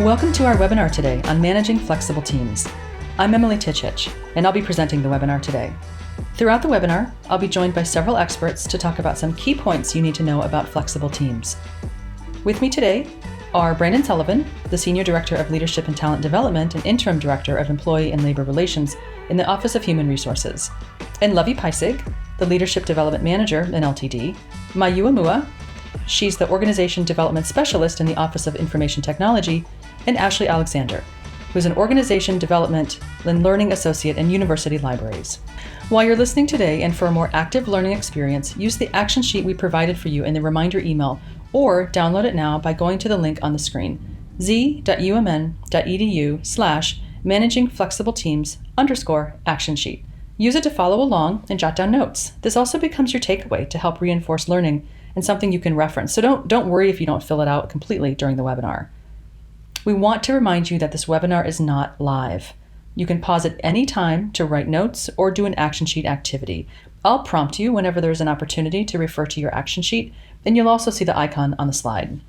Welcome to our webinar today on managing flexible teams. I'm Emily Titchich, and I'll be presenting the webinar today. Throughout the webinar, I'll be joined by several experts to talk about some key points you need to know about flexible teams. With me today are Brandon Sullivan, the Senior Director of Leadership and Talent Development and Interim Director of Employee and Labor Relations in the Office of Human Resources, and Lovey Peisig, the Leadership Development Manager in LTD, Mayu Amua, she's the Organization Development Specialist in the Office of Information Technology, and Ashley Alexander, who's an Organization Development and Learning Associate in University Libraries. While you're listening today and for a more active learning experience, use the action sheet we provided for you in the reminder email or download it now by going to the link on the screen, z.umn.edu/managingflexibleteams_action sheet. Use it to follow along and jot down notes. This also becomes your takeaway to help reinforce learning and something you can reference. So don't worry if you don't fill it out completely during the webinar. We want to remind you that this webinar is not live. You can pause at any time to write notes or do an action sheet activity. I'll prompt you whenever there's an opportunity to refer to your action sheet, and you'll also see the icon on the slide.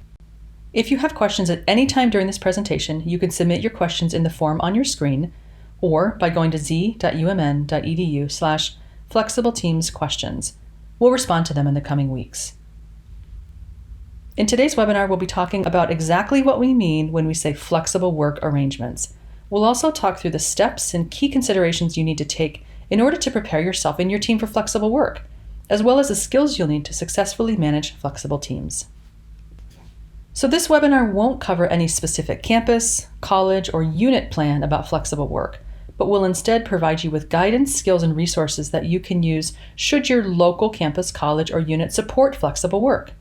If you have questions at any time during this presentation, you can submit your questions in the form on your screen or by going to z.umn.edu/flexibleteamsquestions. We'll respond to them in the coming weeks. In today's webinar, we'll be talking about exactly what we mean when we say flexible work arrangements. We'll also talk through the steps and key considerations you need to take in order to prepare yourself and your team for flexible work, as well as the skills you'll need to successfully manage flexible teams. So this webinar won't cover any specific campus, college, or unit plan about flexible work, but will instead provide you with guidance, skills, and resources that you can use should your local campus, college, or unit support flexible work.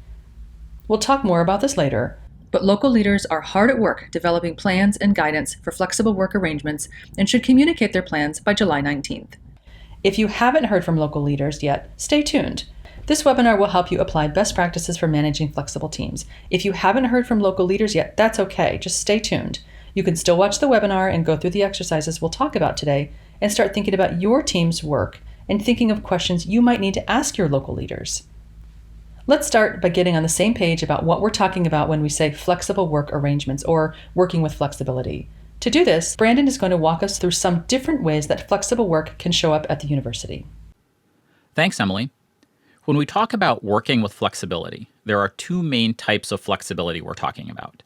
We'll talk more about this later, but local leaders are hard at work developing plans and guidance for flexible work arrangements and should communicate their plans by July 19th. If you haven't heard from local leaders yet, stay tuned. This webinar will help you apply best practices for managing flexible teams. If you haven't heard from local leaders yet, that's okay. Just stay tuned. You can still watch the webinar and go through the exercises we'll talk about today and start thinking about your team's work and thinking of questions you might need to ask your local leaders. Let's start by getting on the same page about what we're talking about when we say flexible work arrangements or working with flexibility. To do this, Brandon is going to walk us through some different ways that flexible work can show up at the university. Thanks, Emily. When we talk about working with flexibility, there are two main types of flexibility we're talking about.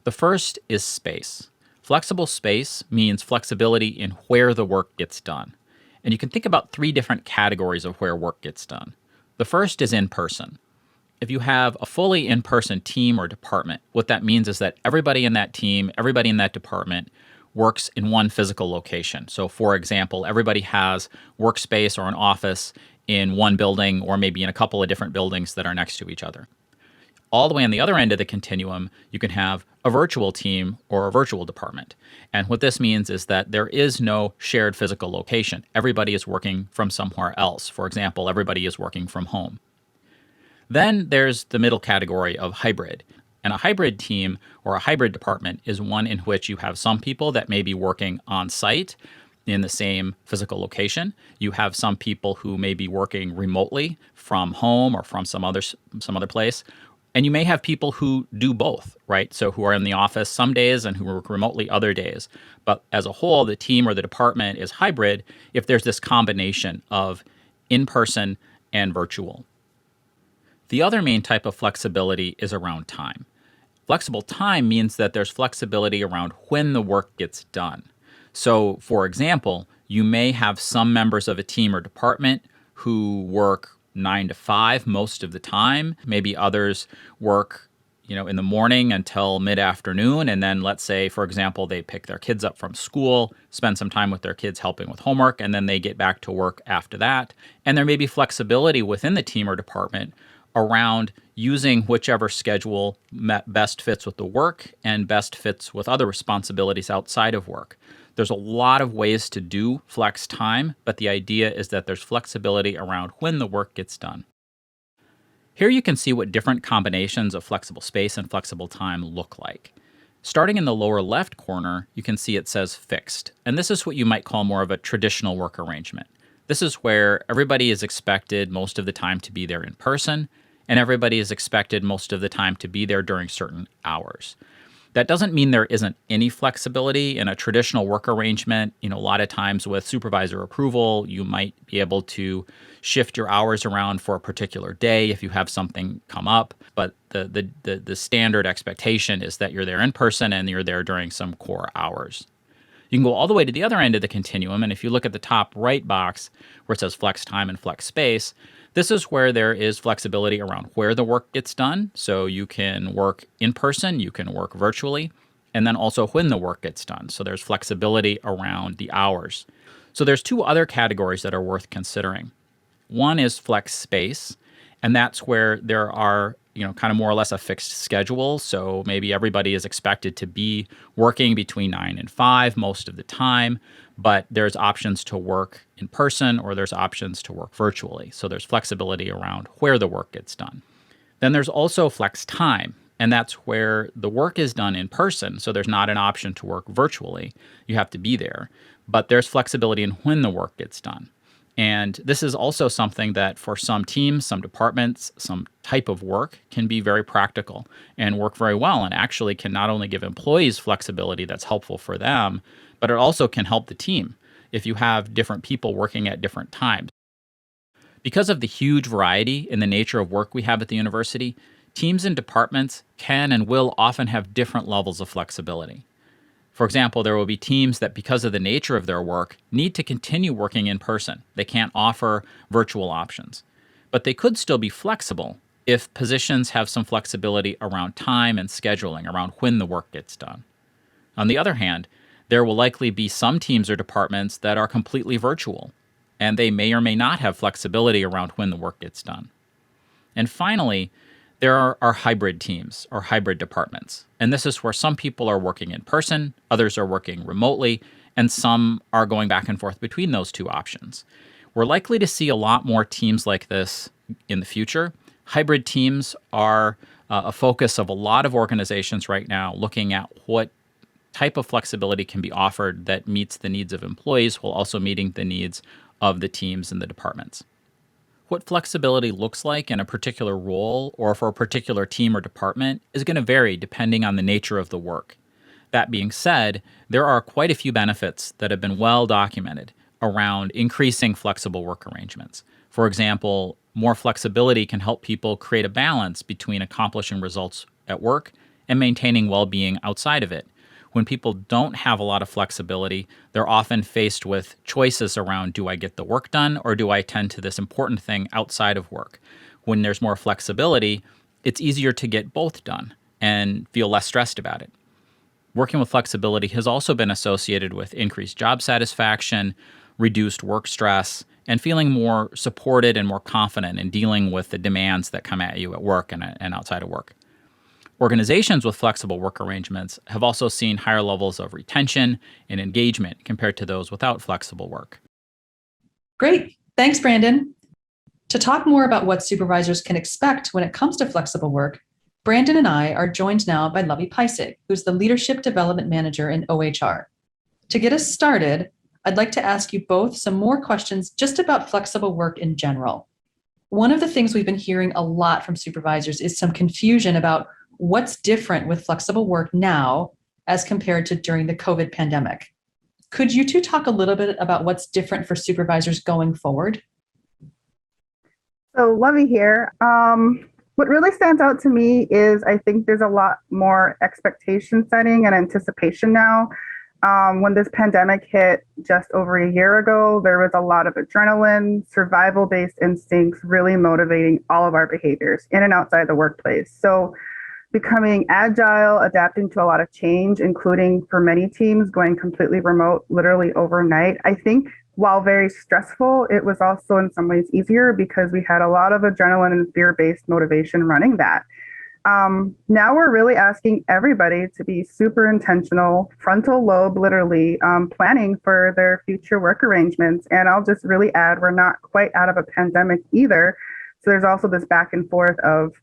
The first is space. Flexible space means flexibility in where the work gets done. And you can think about three different categories of where work gets done. The first is in person. If you have a fully in-person team or department, what that means is that everybody in that team, everybody in that department works in one physical location. So for example, everybody has workspace or an office in one building or maybe in a couple of different buildings that are next to each other. All the way on the other end of the continuum, you can have a virtual team or a virtual department. And what this means is that there is no shared physical location. Everybody is working from somewhere else. For example, everybody is working from home. Then there's the middle category of hybrid. And a hybrid team or a hybrid department is one in which you have some people that may be working on site in the same physical location. You have some people who may be working remotely from home or from some other place. And you may have people who do both, right? So who are in the office some days and who work remotely other days. But as a whole, the team or the department is hybrid if there's this combination of in-person and virtual. The other main type of flexibility is around time. Flexible time means that there's flexibility around when the work gets done. So, for example, you may have some members of a team or department who work 9 to 5 most of the time. Maybe others work, in the morning until mid-afternoon, and then let's say, for example, they pick their kids up from school, spend some time with their kids helping with homework, and then they get back to work after that. And there may be flexibility within the team or department around using whichever schedule best fits with the work and best fits with other responsibilities outside of work. There's a lot of ways to do flex time, but the idea is that there's flexibility around when the work gets done. Here you can see what different combinations of flexible space and flexible time look like. Starting in the lower left corner, you can see it says fixed, and this is what you might call more of a traditional work arrangement. This is where everybody is expected most of the time to be there in person, and everybody is expected most of the time to be there during certain hours. That doesn't mean there isn't any flexibility in a traditional work arrangement. A lot of times with supervisor approval, you might be able to shift your hours around for a particular day if you have something come up. But the standard expectation is that you're there in person and you're there during some core hours. You can go all the way to the other end of the continuum, and if you look at the top right box where it says flex time and flex space, this is where there is flexibility around where the work gets done. So you can work in person, you can work virtually, and then also when the work gets done. So there's flexibility around the hours. So there's two other categories that are worth considering. One is flex space, and that's where there are kind of more or less a fixed schedule. So maybe everybody is expected to be working between 9 and 5 most of the time, but there's options to work in person or there's options to work virtually. So there's flexibility around where the work gets done. Then there's also flex time, and that's where the work is done in person. So there's not an option to work virtually. You have to be there, but there's flexibility in when the work gets done. And this is also something that for some teams, some departments, some type of work can be very practical and work very well and actually can not only give employees flexibility that's helpful for them, but it also can help the team if you have different people working at different times. Because of the huge variety in the nature of work we have at the university, teams and departments can and will often have different levels of flexibility. For example, there will be teams that, because of the nature of their work, need to continue working in person. They can't offer virtual options. But they could still be flexible if positions have some flexibility around time and scheduling, around when the work gets done. On the other hand, there will likely be some teams or departments that are completely virtual, and they may or may not have flexibility around when the work gets done. And finally, there are hybrid teams or hybrid departments. And this is where some people are working in person, others are working remotely, and some are going back and forth between those two options. We're likely to see a lot more teams like this in the future. Hybrid teams are a focus of a lot of organizations right now, looking at what type of flexibility can be offered that meets the needs of employees while also meeting the needs of the teams and the departments. What flexibility looks like in a particular role or for a particular team or department is going to vary depending on the nature of the work. That being said, there are quite a few benefits that have been well documented around increasing flexible work arrangements. For example, more flexibility can help people create a balance between accomplishing results at work and maintaining well-being outside of it. When people don't have a lot of flexibility, they're often faced with choices around, do I get the work done or do I attend to this important thing outside of work? When there's more flexibility, it's easier to get both done and feel less stressed about it. Working with flexibility has also been associated with increased job satisfaction, reduced work stress, and feeling more supported and more confident in dealing with the demands that come at you at work and outside of work. Organizations with flexible work arrangements have also seen higher levels of retention and engagement compared to those without flexible work. Great. Thanks, Brandon. To talk more about what supervisors can expect when it comes to flexible work, Brandon and I are joined now by Lovie Peisig, who's the Leadership Development Manager in OHR. To get us started, I'd like to ask you both some more questions just about flexible work in general. One of the things we've been hearing a lot from supervisors is some confusion about what's different with flexible work now as compared to during the COVID pandemic. Could you two talk a little bit about what's different for supervisors going forward? So Lovey here. What really stands out to me is I think there's a lot more expectation setting and anticipation now. When this pandemic hit just over a year ago, there was a lot of adrenaline, survival-based instincts really motivating all of our behaviors in and outside the workplace. So becoming agile, adapting to a lot of change, including for many teams going completely remote literally overnight. I think while very stressful, it was also in some ways easier because we had a lot of adrenaline and fear-based motivation running that. Now we're really asking everybody to be super intentional, frontal lobe literally, planning for their future work arrangements. And I'll just really add, we're not quite out of a pandemic either. So there's also this back and forth of,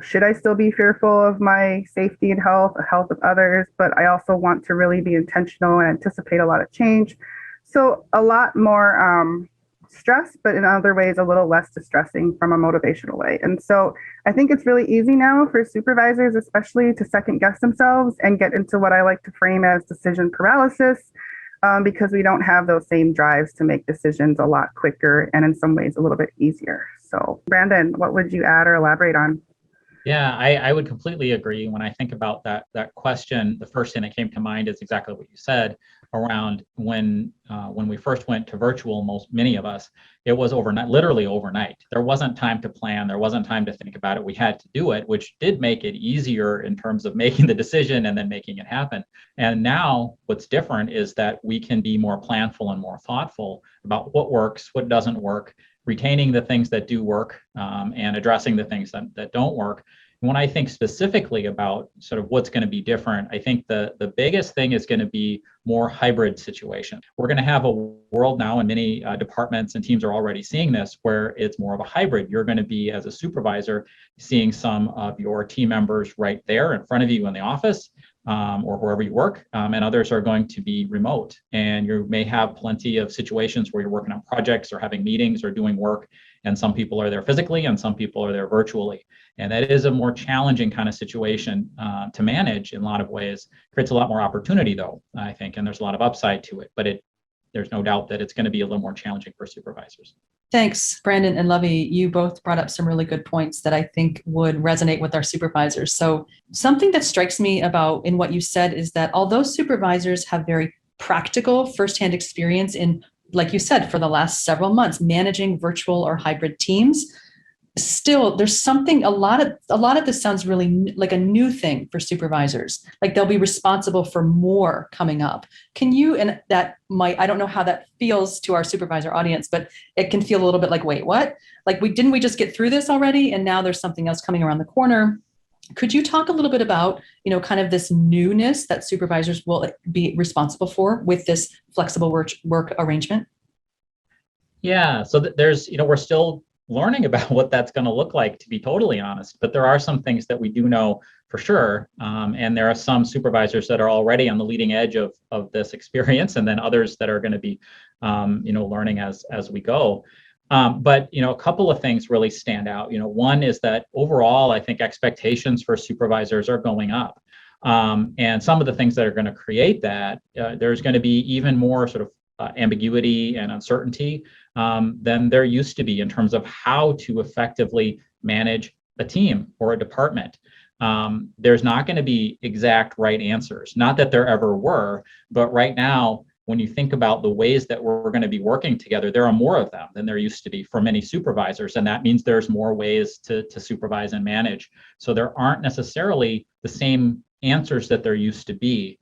should I still be fearful of my safety and health, the health of others? But I also want to really be intentional and anticipate a lot of change. So a lot more stress, but in other ways, a little less distressing from a motivational way. And so I think it's really easy now for supervisors, especially, to second guess themselves and get into what I like to frame as decision paralysis, because we don't have those same drives to make decisions a lot quicker and in some ways a little bit easier. So, Brandon, what would you add or elaborate on? Yeah, I would completely agree. When I think about that question, the first thing that came to mind is exactly what you said around when we first went to virtual. Many of us, it was overnight, literally overnight. There wasn't time to plan. There wasn't time to think about it. We had to do it, which did make it easier in terms of making the decision and then making it happen. And now what's different is that we can be more planful and more thoughtful about what works, what doesn't work, retaining the things that do work, and addressing the things that don't work. And when I think specifically about sort of what's going to be different, I think the biggest thing is going to be more hybrid situation. We're going to have a world now, and many departments and teams are already seeing this, where it's more of a hybrid. You're going to be, as a supervisor, seeing some of your team members right there in front of you in the office, or wherever you work, and others are going to be remote. And you may have plenty of situations where you're working on projects or having meetings or doing work, and some people are there physically and some people are there virtually. And that is a more challenging kind of situation to manage in a lot of ways. Creates a lot more opportunity, though, I think, and there's a lot of upside to it. But there's no doubt that it's going to be a little more challenging for supervisors. Thanks, Brandon and Lovey. You both brought up some really good points that I think would resonate with our supervisors. So something that strikes me about in what you said is that although supervisors have very practical firsthand experience in, like you said, for the last several months, managing virtual or hybrid teams, still there's something, a lot of this sounds really like a new thing for supervisors, like they'll be responsible for more coming up. Can you, and that might, I don't know how that feels to our supervisor audience, but it can feel a little bit like, wait, what? Like didn't we just get through this already? And now there's something else coming around the corner. Could you talk a little bit about, kind of this newness that supervisors will be responsible for with this flexible work arrangement? Yeah, so there's, we're still learning about what that's going to look like, to be totally honest. But there are some things that we do know for sure. And there are some supervisors that are already on the leading edge of this experience, and then others that are going to be, learning as we go. But a couple of things really stand out. One is that overall, I think expectations for supervisors are going up. And some of the things that are going to create that, there's going to be even more sort of ambiguity and uncertainty than there used to be in terms of how to effectively manage a team or a department. There's not going to be exact right answers. Not that there ever were, but right now, when you think about the ways that we're going to be working together, there are more of them than there used to be for many supervisors. And that means there's more ways to supervise and manage. So there aren't necessarily the same answers that there used to be.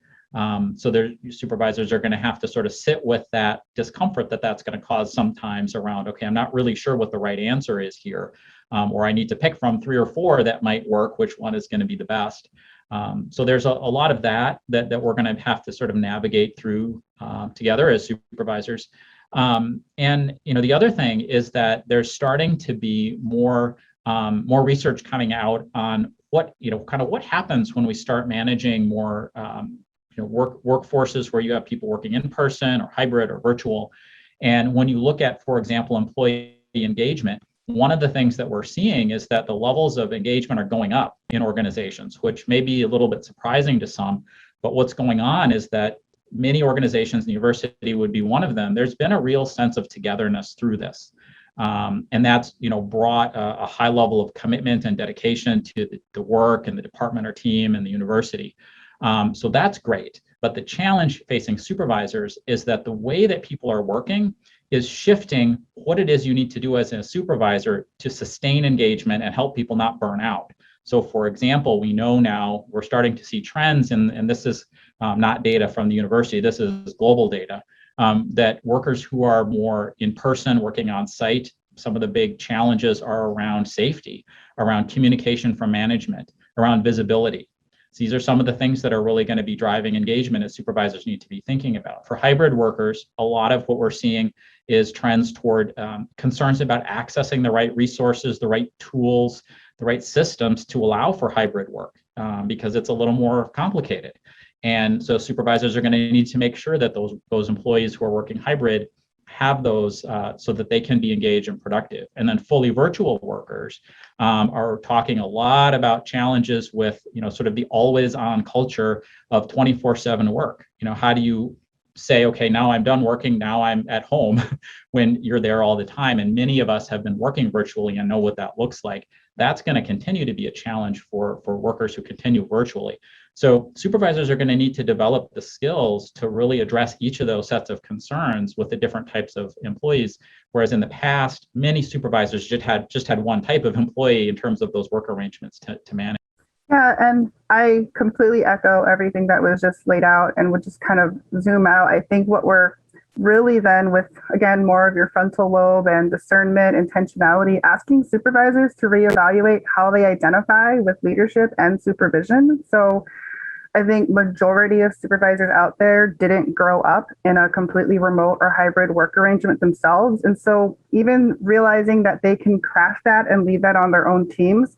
So supervisors are going to have to sort of sit with that discomfort that's going to cause sometimes around, okay, I'm not really sure what the right answer is here, or I need to pick from 3 or 4 that might work, which one is going to be the best. So there's a lot of that we're going to have to sort of navigate through together as supervisors. And the other thing is that there's starting to be more research coming out on what what happens when we start managing more workforces where you have people working in person or hybrid or virtual. And when you look at, for example, employee engagement, one of the things that we're seeing is that the levels of engagement are going up in organizations, which may be a little bit surprising to some. But what's going on is that many organizations, the university would be one of them, there's been a real sense of togetherness through this. And that's brought a high level of commitment and dedication to the work and the department or team and the university. So that's great. But the challenge facing supervisors is that the way that people are working is shifting what it is you need to do as a supervisor to sustain engagement and help people not burn out. So for example, we know now we're starting to see trends, and this is not data from the university, this is global data, that workers who are more in person, working on site, some of the big challenges are around safety, around communication from management, around visibility. So these are some of the things that are really going to be driving engagement as supervisors need to be thinking about. For hybrid workers, a lot of what we're seeing is trends toward concerns about accessing the right resources, the right tools, the right systems to allow for hybrid work, because it's a little more complicated. And so supervisors are going to need to make sure that those employees who are working hybrid have those so that they can be engaged and productive. And then fully virtual workers are talking a lot about challenges with, sort of the always on culture of 24/7 work. How do you say, okay, now I'm done working, now I'm at home when you're there all the time? And many of us have been working virtually and know what that looks like. That's going to continue to be a challenge for workers who continue virtually. So supervisors are going to need to develop the skills to really address each of those sets of concerns with the different types of employees. Whereas in the past, many supervisors just had one type of employee in terms of those work arrangements to manage. Yeah, and I completely echo everything that was just laid out, and would just kind of zoom out. I think what we're really then with, again, more of your frontal lobe and discernment, intentionality, asking supervisors to reevaluate how they identify with leadership and supervision. So I think majority of supervisors out there didn't grow up in a completely remote or hybrid work arrangement themselves. And so even realizing that they can craft that and lead that on their own teams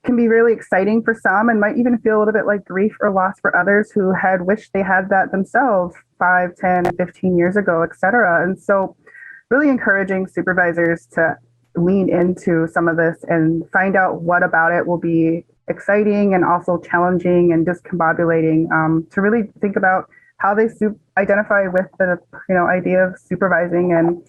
can be really exciting for some, and might even feel a little bit like grief or loss for others who had wished they had that themselves 5, 10, 15 years ago, et cetera. And so really encouraging supervisors to lean into some of this and find out what about it will be exciting and also challenging and discombobulating, to really think about how they identify with the idea of supervising and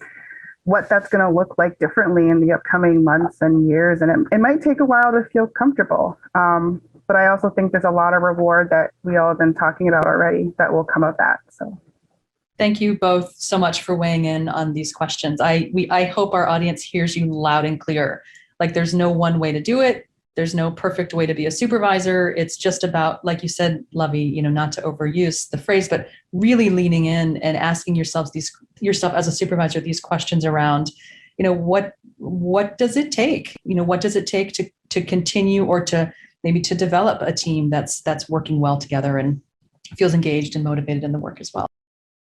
what that's going to look like differently in the upcoming months and years. And it might take a while to feel comfortable. But I also think there's a lot of reward that we all have been talking about already that will come of that. So thank you both so much for weighing in on these questions. I hope our audience hears you loud and clear. Like, there's no one way to do it. There's no perfect way to be a supervisor. It's just about, like you said, Lovey, not to overuse the phrase, but really leaning in and asking yourself as a supervisor these questions around, what does it take? What does it take to continue, or to maybe to develop a team that's working well together and feels engaged and motivated in the work as well.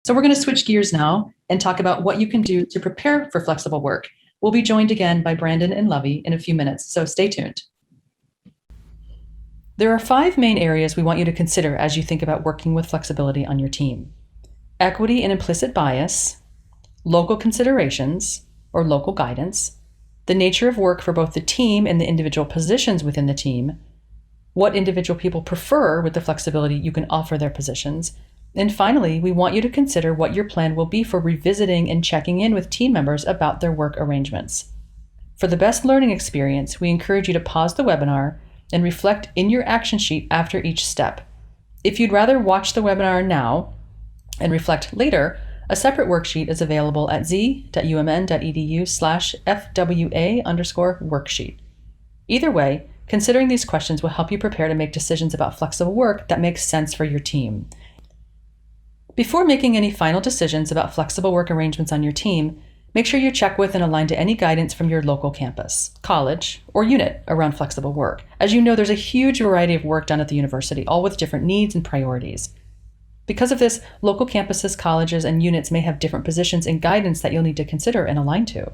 So we're going to switch gears now and talk about what you can do to prepare for flexible work. We'll be joined again by Brandon and Lovey in a few minutes, so stay tuned. There are 5 main areas we want you to consider as you think about working with flexibility on your team: equity and implicit bias, local considerations or local guidance, the nature of work for both the team and the individual positions within the team, what individual people prefer with the flexibility you can offer their positions, and finally, we want you to consider what your plan will be for revisiting and checking in with team members about their work arrangements. For the best learning experience, we encourage you to pause the webinar and reflect in your action sheet after each step. If you'd rather watch the webinar now and reflect later, a separate worksheet is available at z.umn.edu/FWA_worksheet. Either way, considering these questions will help you prepare to make decisions about flexible work that makes sense for your team. Before making any final decisions about flexible work arrangements on your team, make sure you check with and align to any guidance from your local campus, college, or unit around flexible work. As you know, there's a huge variety of work done at the university, all with different needs and priorities. Because of this, local campuses, colleges, and units may have different positions and guidance that you'll need to consider and align to.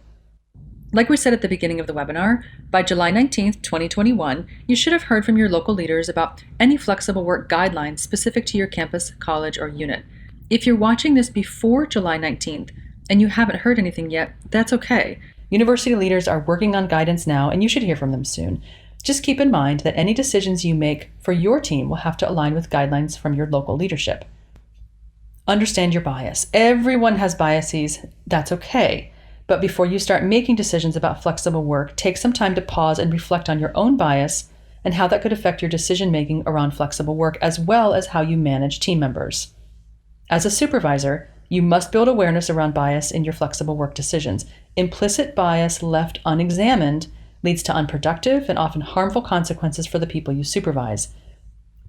Like we said at the beginning of the webinar, by July 19th, 2021, you should have heard from your local leaders about any flexible work guidelines specific to your campus, college, or unit. If you're watching this before July 19th, and you haven't heard anything yet, that's okay. University leaders are working on guidance now, and you should hear from them soon. Just keep in mind that any decisions you make for your team will have to align with guidelines from your local leadership. Understand your bias. Everyone has biases. That's okay. But before you start making decisions about flexible work, take some time to pause and reflect on your own bias and how that could affect your decision-making around flexible work, as well as how you manage team members. As a supervisor, you must build awareness around bias in your flexible work decisions. Implicit bias left unexamined leads to unproductive and often harmful consequences for the people you supervise.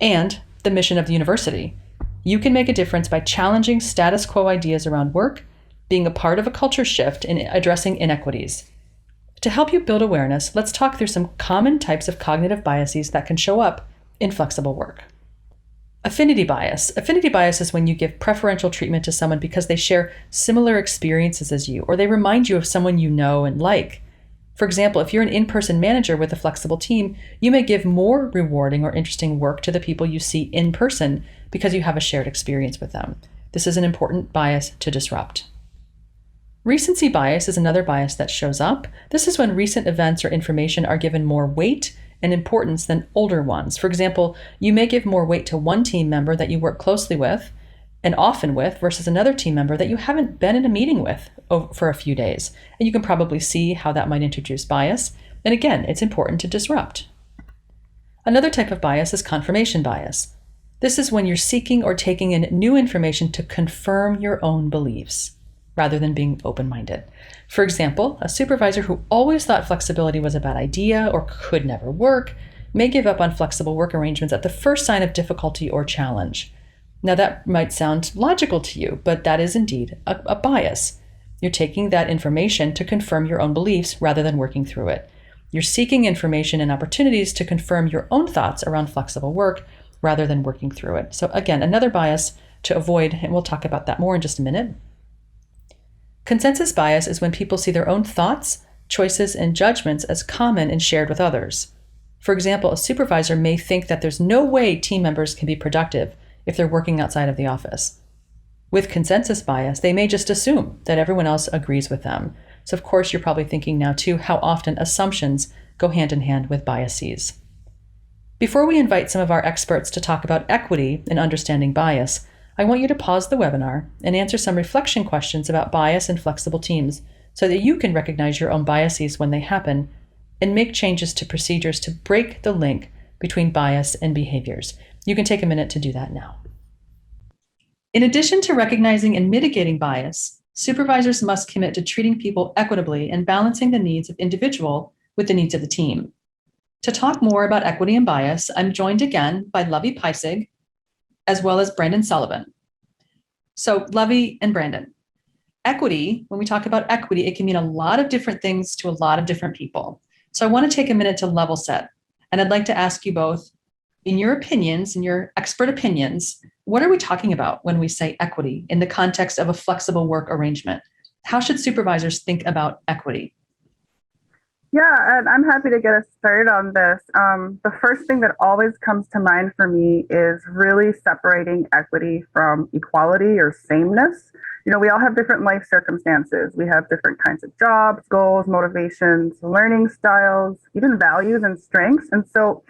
And the mission of the university. You can make a difference by challenging status quo ideas around work, being a part of a culture shift, and addressing inequities. To help you build awareness, let's talk through some common types of cognitive biases that can show up in flexible work. Affinity bias. Affinity bias is when you give preferential treatment to someone because they share similar experiences as you, or they remind you of someone you know and like. For example, if you're an in-person manager with a flexible team, you may give more rewarding or interesting work to the people you see in person because you have a shared experience with them. This is an important bias to disrupt. Recency bias is another bias that shows up. This is when recent events or information are given more weight and importance than older ones. For example, you may give more weight to one team member that you work closely with and often with versus another team member that you haven't been in a meeting with for a few days. And you can probably see how that might introduce bias. And again, it's important to disrupt. Another type of bias is confirmation bias. This is when you're seeking or taking in new information to confirm your own beliefs rather than being open-minded. For example, a supervisor who always thought flexibility was a bad idea or could never work may give up on flexible work arrangements at the first sign of difficulty or challenge. Now, that might sound logical to you, but that is indeed a bias. You're taking that information to confirm your own beliefs rather than working through it. You're seeking information and opportunities to confirm your own thoughts around flexible work rather than working through it. So again, another bias to avoid, and we'll talk about that more in just a minute. Consensus bias is when people see their own thoughts, choices, and judgments as common and shared with others. For example, a supervisor may think that there's no way team members can be productive if they're working outside of the office. With consensus bias, they may just assume that everyone else agrees with them. So of course, you're probably thinking now too how often assumptions go hand in hand with biases. Before we invite some of our experts to talk about equity and understanding bias, I want you to pause the webinar and answer some reflection questions about bias in flexible teams so that you can recognize your own biases when they happen and make changes to procedures to break the link between bias and behaviors. You can take a minute to do that now. In addition to recognizing and mitigating bias, supervisors must commit to treating people equitably and balancing the needs of individual with the needs of the team. To talk more about equity and bias, I'm joined again by Lovie Peisig, as well as Brandon Sullivan. So Lovie and Brandon, equity, when we talk about equity, it can mean a lot of different things to a lot of different people. So I want to take a minute to level set. And I'd like to ask you both, in your opinions, in your expert opinions, what are we talking about when we say equity in the context of a flexible work arrangement? How should supervisors think about equity? Yeah, and I'm happy to get us started on this. The first thing that always comes to mind for me is really separating equity from equality or sameness. You know, we all have different life circumstances. We have different kinds of jobs, goals, motivations, learning styles, even values and strengths. And so,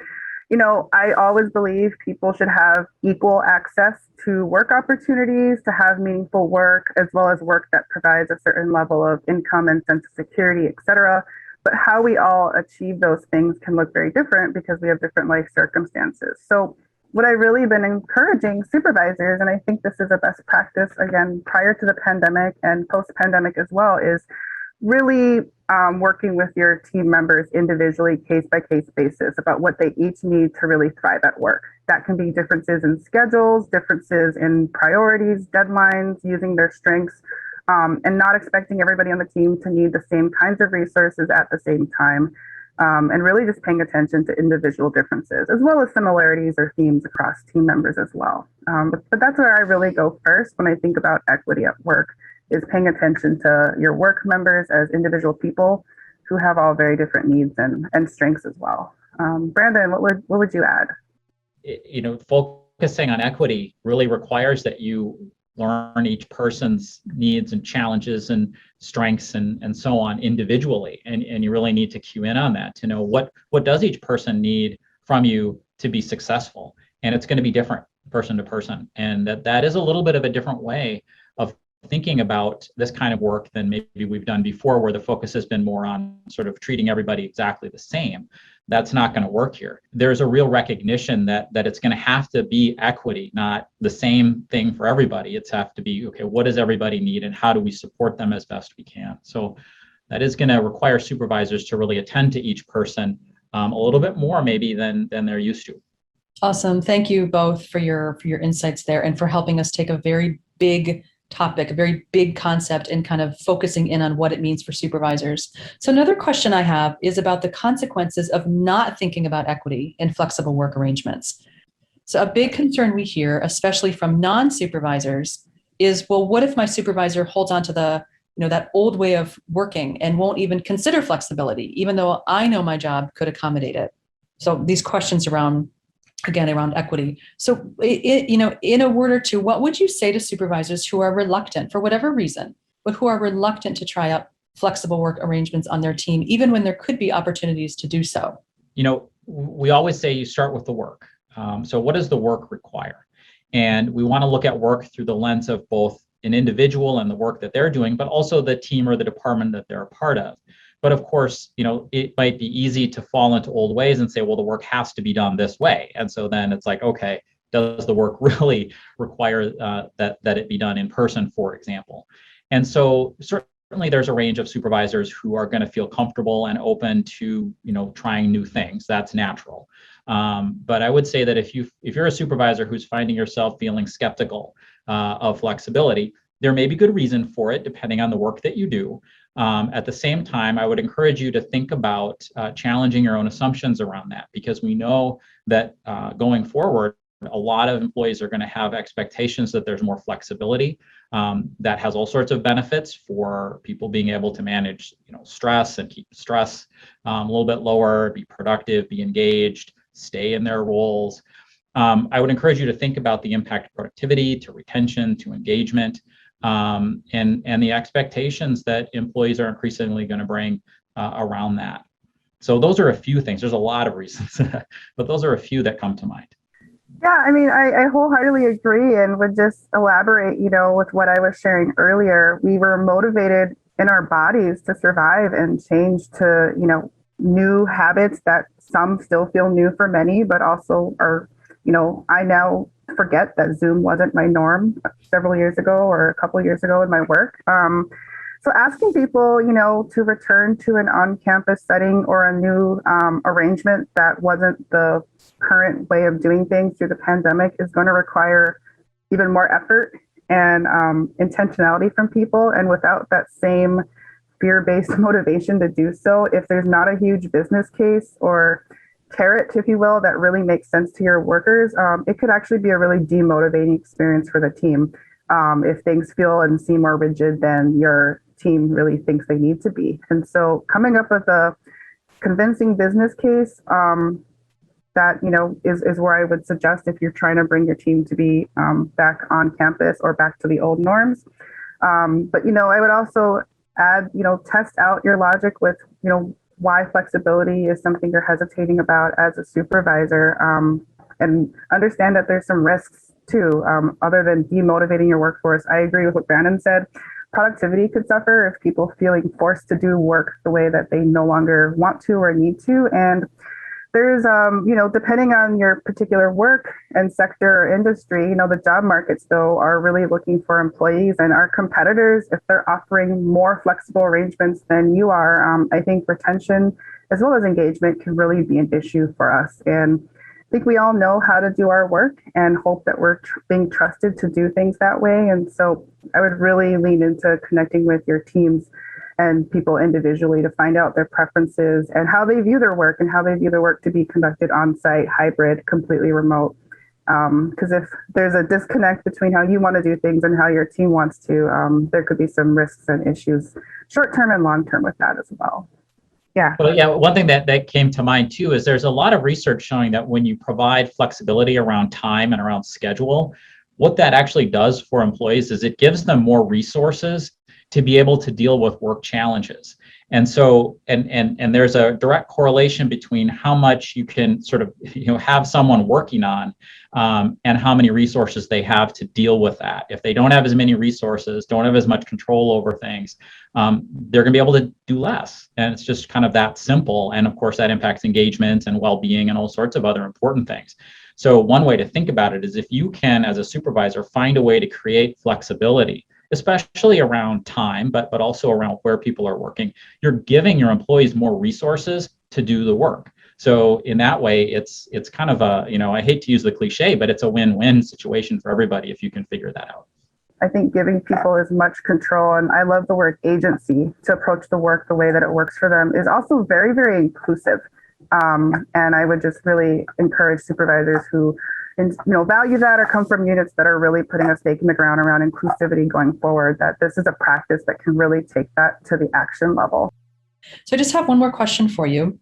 you know, I always believe people should have equal access to work opportunities, to have meaningful work, as well as work that provides a certain level of income and sense of security, et cetera. But how we all achieve those things can look very different because we have different life circumstances. So what I've really been encouraging supervisors, and I think this is a best practice, again, prior to the pandemic and post-pandemic as well, is really working with your team members individually, case-by-case basis, about what they each need to really thrive at work. That can be differences in schedules, differences in priorities, deadlines, using their strengths, and not expecting everybody on the team to need the same kinds of resources at the same time, and really just paying attention to individual differences, as well as similarities or themes across team members as well. But that's where I really go first when I think about equity at work, is paying attention to your work members as individual people who have all very different needs and strengths as well. Brandon, what would you add? You know, focusing on equity really requires that you learn each person's needs and challenges and strengths and so on individually. And you really need to cue in on that to know what does each person need from you to be successful. And it's going to be different person to person. And that is a little bit of a different way of thinking about this kind of work than maybe we've done before, where the focus has been more on sort of treating everybody exactly the same. That's not going to work here. There's a real recognition that it's going to have to be equity, not the same thing for everybody. It's have to be, okay, what does everybody need and how do we support them as best we can? So that is going to require supervisors to really attend to each person a little bit more maybe than they're used to. Awesome. Thank you both for your insights there and for helping us take a very big topic, a very big concept, and kind of focusing in on what it means for supervisors. So another question I have is about the consequences of not thinking about equity in flexible work arrangements. So a big concern we hear, especially from non-supervisors, is, well, what if my supervisor holds on to that old way of working and won't even consider flexibility, even though I know my job could accommodate it? So these questions around equity. So, in a word or two, what would you say to supervisors who are reluctant for whatever reason but who are reluctant to try out flexible work arrangements on their team, even when there could be opportunities to do so? We always say you start with the work. So what does the work require? And we want to look at work through the lens of both an individual and the work that they're doing, but also the team or the department that they're a part of. But of course, it might be easy to fall into old ways and say, well, the work has to be done this way. And so then it's like, okay, does the work really require that it be done in person, for example? And so certainly there's a range of supervisors who are going to feel comfortable and open to trying new things. That's natural. But I would say that if you're a supervisor who's finding yourself feeling skeptical of flexibility, there may be good reason for it, depending on the work that you do. At the same time, I would encourage you to think about challenging your own assumptions around that, because we know that going forward, a lot of employees are going to have expectations that there's more flexibility. That has all sorts of benefits for people being able to manage, stress and keep stress a little bit lower, be productive, be engaged, stay in their roles. I would encourage you to think about the impact of productivity, to retention, to engagement, and the expectations that employees are increasingly going to bring around that. So those are a few things. There's a lot of reasons, but those are a few that come to mind. Yeah, I mean, I wholeheartedly agree, and would just elaborate, with what I was sharing earlier. We were motivated in our bodies to survive and change to, new habits that some still feel new for many, but also are, I now forget that Zoom wasn't my norm several years ago or a couple of years ago in my work. So asking people, to return to an on-campus setting or a new arrangement that wasn't the current way of doing things through the pandemic is going to require even more effort and intentionality from people. And without that same fear-based motivation to do so, if there's not a huge business case or carrot, if you will, that really makes sense to your workers, it could actually be a really demotivating experience for the team if things feel and seem more rigid than your team really thinks they need to be. And so coming up with a convincing business case that, is where I would suggest if you're trying to bring your team to be back on campus or back to the old norms. But, I would also add, test out your logic with, why flexibility is something you're hesitating about as a supervisor, and understand that there's some risks too, other than demotivating your workforce. I agree with what Brandon said. Productivity could suffer if people feeling forced to do work the way that they no longer want to or need to. And there's, depending on your particular work and sector or industry, the job markets, though, are really looking for employees. And our competitors, if they're offering more flexible arrangements than you are, I think retention as well as engagement can really be an issue for us. And I think we all know how to do our work and hope that we're being trusted to do things that way. And so I would really lean into connecting with your teams and people individually to find out their preferences and how they view their work and how they view their work to be conducted on-site, hybrid, completely remote. Because if there's a disconnect between how you want to do things and how your team wants to, there could be some risks and issues, short-term and long-term, with that as well. Yeah. Well, yeah, one thing that came to mind too is there's a lot of research showing that when you provide flexibility around time and around schedule, what that actually does for employees is it gives them more resources to be able to deal with work challenges. And so, and there's a direct correlation between how much you can sort of, have someone working on and how many resources they have to deal with that. If they don't have as many resources, don't have as much control over things, they're going to be able to do less. And it's just kind of that simple. And of course, that impacts engagement and well-being and all sorts of other important things. So one way to think about it is if you can, as a supervisor, find a way to create flexibility, especially around time, but also around where people are working, you're giving your employees more resources to do the work. So in that way, it's kind of a, I hate to use the cliche, but it's a win-win situation for everybody if you can figure that out. I think giving people as much control, and I love the word agency, to approach the work the way that it works for them is also very, very inclusive. And I would just really encourage supervisors who value that or come from units that are really putting a stake in the ground around inclusivity going forward, that this is a practice that can really take that to the action level. So I just have one more question for you.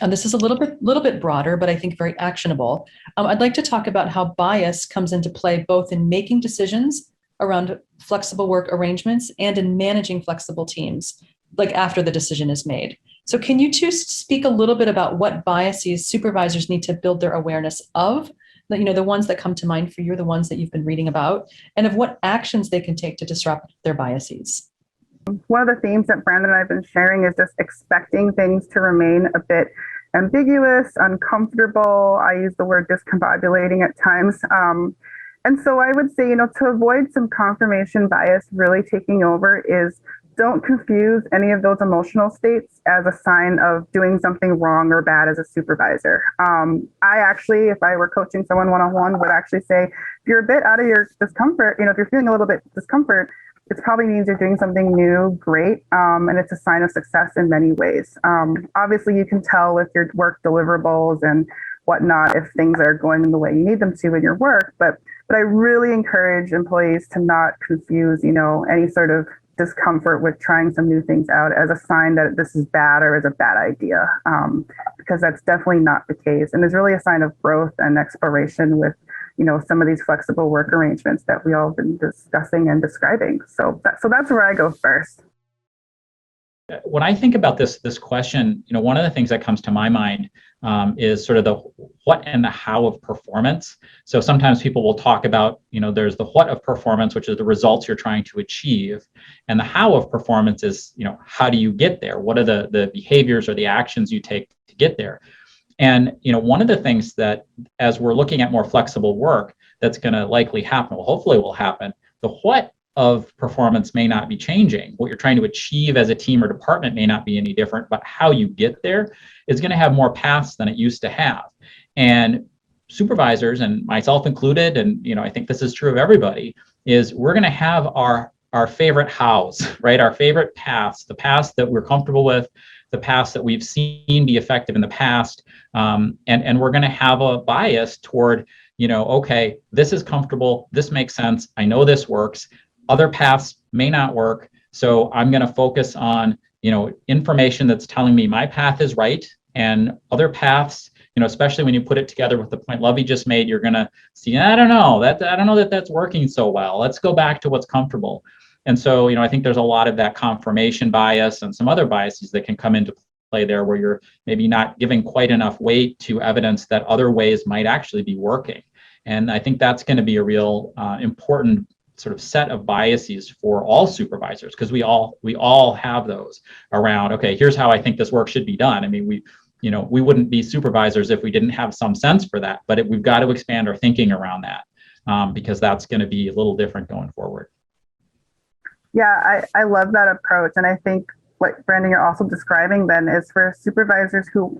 And this is a little bit broader, but I think very actionable. I'd like to talk about how bias comes into play both in making decisions, around flexible work arrangements and in managing flexible teams, like after the decision is made. So can you two speak a little bit about what biases supervisors need to build their awareness of, the ones that come to mind for you, the ones that you've been reading about, and of what actions they can take to disrupt their biases? One of the themes that Brandon and I have been sharing is just expecting things to remain a bit ambiguous, uncomfortable. I use the word discombobulating at times. And so I would say, to avoid some confirmation bias really taking over is don't confuse any of those emotional states as a sign of doing something wrong or bad as a supervisor. I actually, if I were coaching someone one-on-one, would actually say, if you're a bit out of your discomfort, if you're feeling a little bit discomfort, it probably means you're doing something new, great, and it's a sign of success in many ways. Obviously, you can tell with your work deliverables and whatnot if things are going the way you need them to in your work, but I really encourage employees to not confuse, any sort of discomfort with trying some new things out as a sign that this is bad or is a bad idea, because that's definitely not the case, and is really a sign of growth and exploration with some of these flexible work arrangements that we all have been discussing and describing. So that's where I go first. When I think about this question, one of the things that comes to my mind is sort of the what and the how of performance. So sometimes people will talk about, there's the what of performance, which is the results you're trying to achieve, and the how of performance is, how do you get there? What are the behaviors or the actions you take to get there? And one of the things that, as we're looking at more flexible work, that's going to likely happen, well, hopefully will happen, the what of performance may not be changing. What you're trying to achieve as a team or department may not be any different, but how you get there is going to have more paths than it used to have. And supervisors, and myself included, and I think this is true of everybody, is we're going to have our favorite hows, right? Our favorite paths, the paths that we're comfortable with, the paths that we've seen be effective in the past, and we're going to have a bias toward, okay, this is comfortable, this makes sense, I know this works. Other paths may not work, so I'm going to focus on, information that's telling me my path is right, and other paths, especially when you put it together with the point Lovey just made, you're going to see, I don't know that that's working so well. Let's go back to what's comfortable. And so, I think there's a lot of that confirmation bias and some other biases that can come into play there, where you're maybe not giving quite enough weight to evidence that other ways might actually be working. And I think that's going to be a real important sort of set of biases for all supervisors, because we all have those around, okay, here's how I think this work should be done. I mean, we wouldn't be supervisors if we didn't have some sense for that, but we've got to expand our thinking around that, because that's going to be a little different going forward. Yeah, I love that approach. And I think what Brandon, you're also describing then is for supervisors who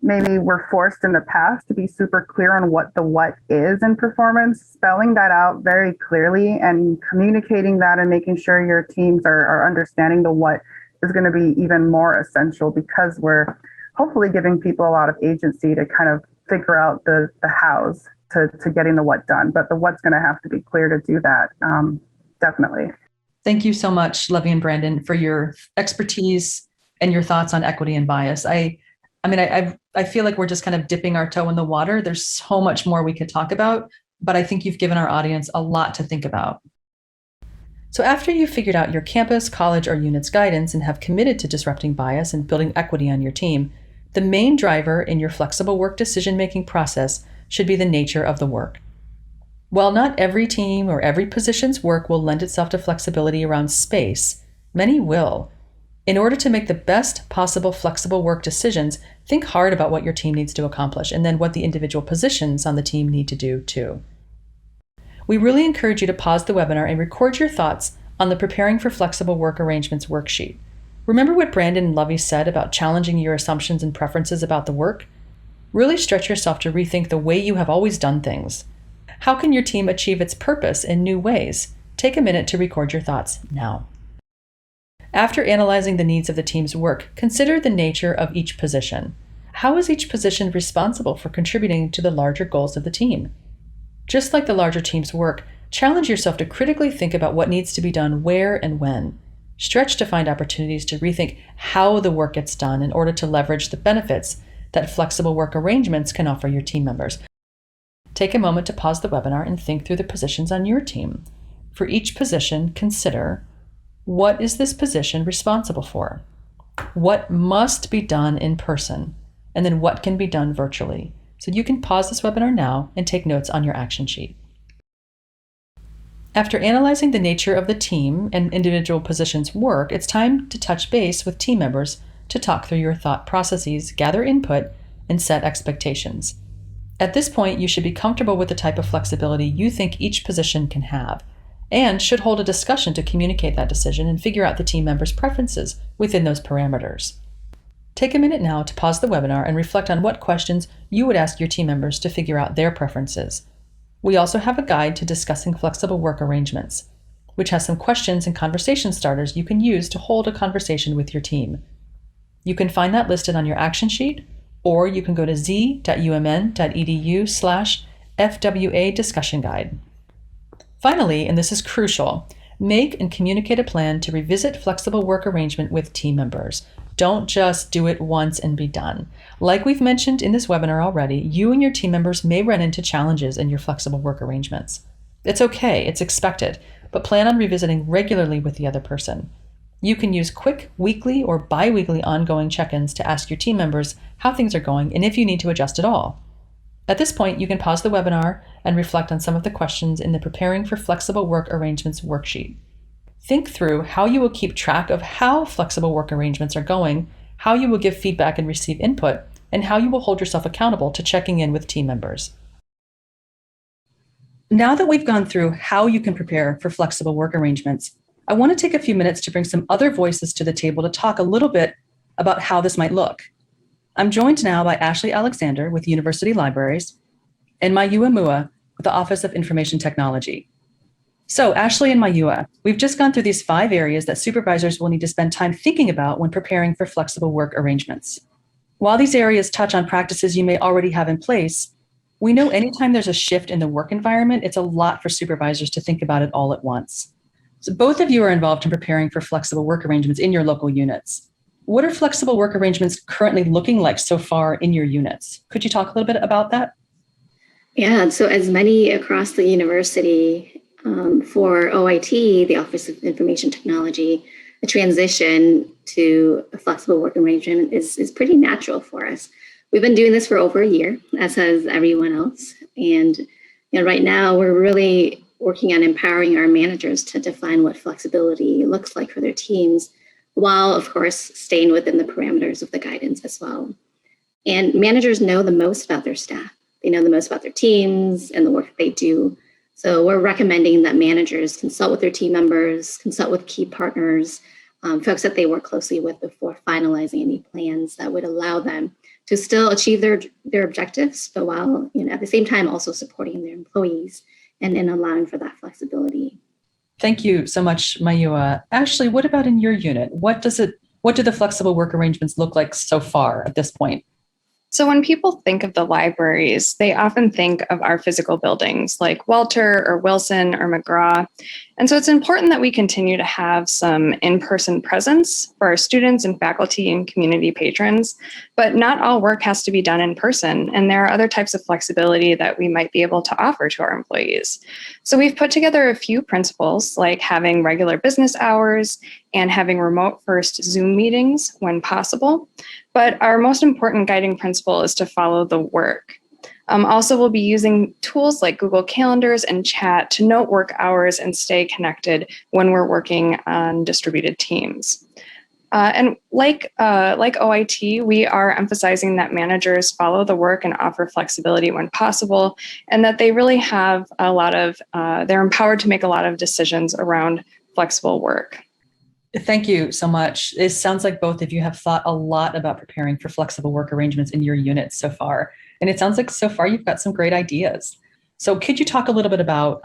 maybe were forced in the past to be super clear on what the what is in performance, spelling that out very clearly and communicating that and making sure your teams are understanding the what is going to be even more essential, because we're hopefully giving people a lot of agency to kind of figure out the hows to getting the what done. But the what's going to have to be clear to do that. Definitely. Thank you so much, Lovey and Brandon, for your expertise and your thoughts on equity and bias. I feel like we're just kind of dipping our toe in the water. There's so much more we could talk about, but I think you've given our audience a lot to think about. So after you've figured out your campus, college, or unit's guidance and have committed to disrupting bias and building equity on your team, the main driver in your flexible work decision-making process should be the nature of the work. While not every team or every position's work will lend itself to flexibility around space, many will. In order to make the best possible flexible work decisions, think hard about what your team needs to accomplish and then what the individual positions on the team need to do too. We really encourage you to pause the webinar and record your thoughts on the Preparing for Flexible Work Arrangements worksheet. Remember what Brandon and Lovey said about challenging your assumptions and preferences about the work? Really stretch yourself to rethink the way you have always done things. How can your team achieve its purpose in new ways? Take a minute to record your thoughts now. After analyzing the needs of the team's work, consider the nature of each position. How is each position responsible for contributing to the larger goals of the team? Just like the larger team's work, challenge yourself to critically think about what needs to be done where and when. Stretch to find opportunities to rethink how the work gets done in order to leverage the benefits that flexible work arrangements can offer your team members. Take a moment to pause the webinar and think through the positions on your team. For each position, consider, what is this position responsible for? What must be done in person? And then what can be done virtually? So you can pause this webinar now and take notes on your action sheet. After analyzing the nature of the team and individual positions' work, it's time to touch base with team members to talk through your thought processes, gather input, and set expectations. At this point, you should be comfortable with the type of flexibility you think each position can have, and should hold a discussion to communicate that decision and figure out the team members' preferences within those parameters. Take a minute now to pause the webinar and reflect on what questions you would ask your team members to figure out their preferences. We also have a guide to discussing flexible work arrangements, which has some questions and conversation starters you can use to hold a conversation with your team. You can find that listed on your action sheet, or you can go to z.umn.edu/FWA discussion guide. Finally, and this is crucial, make and communicate a plan to revisit flexible work arrangement with team members. Don't just do it once and be done. Like we've mentioned in this webinar already, you and your team members may run into challenges in your flexible work arrangements. It's okay, it's expected, but plan on revisiting regularly with the other person. You can use quick weekly or bi-weekly ongoing check-ins to ask your team members how things are going and if you need to adjust at all. At this point, you can pause the webinar and reflect on some of the questions in the Preparing for Flexible Work Arrangements worksheet. Think through how you will keep track of how flexible work arrangements are going, how you will give feedback and receive input, and how you will hold yourself accountable to checking in with team members. Now that we've gone through how you can prepare for flexible work arrangements, I want to take a few minutes to bring some other voices to the table to talk a little bit about how this might look. I'm joined now by Ashley Alexander with University Libraries and Mayua Mua with the Office of Information Technology. So Ashley and Mayua, we've just gone through these 5 areas that supervisors will need to spend time thinking about when preparing for flexible work arrangements. While these areas touch on practices you may already have in place, we know anytime there's a shift in the work environment, it's a lot for supervisors to think about it all at once. So both of you are involved in preparing for flexible work arrangements in your local units. What are flexible work arrangements currently looking like so far in your units? Could you talk a little bit about that? Yeah, so as many across the university, for OIT, the Office of Information Technology, the transition to a flexible work arrangement is pretty natural for us. We've been doing this for over a year, as has everyone else. And right now, we're really working on empowering our managers to define what flexibility looks like for their teams, while, of course, staying within the parameters of the guidance as well. And managers know the most about their staff. They know the most about their teams and the work that they do. So we're recommending that managers consult with their team members, consult with key partners, folks that they work closely with before finalizing any plans that would allow them to still achieve their objectives, but while at the same time also supporting their employees and allowing for that flexibility. Thank you so much, Mayua. Ashley, what about in your unit? What do the flexible work arrangements look like so far at this point? So when people think of the libraries, they often think of our physical buildings like Walter or Wilson or McGraw. And so it's important that we continue to have some in-person presence for our students and faculty and community patrons, but not all work has to be done in person. And there are other types of flexibility that we might be able to offer to our employees. So we've put together a few principles like having regular business hours and having remote first Zoom meetings when possible. But our most important guiding principle is to follow the work. Also, we'll be using tools like Google Calendars and chat to note work hours and stay connected when we're working on distributed teams. And like OIT, we are emphasizing that managers follow the work and offer flexibility when possible, and that they really have they're empowered to make a lot of decisions around flexible work. Thank you so much. It sounds like both of you have thought a lot about preparing for flexible work arrangements in your units so far. And it sounds like so far you've got some great ideas. So could you talk a little bit about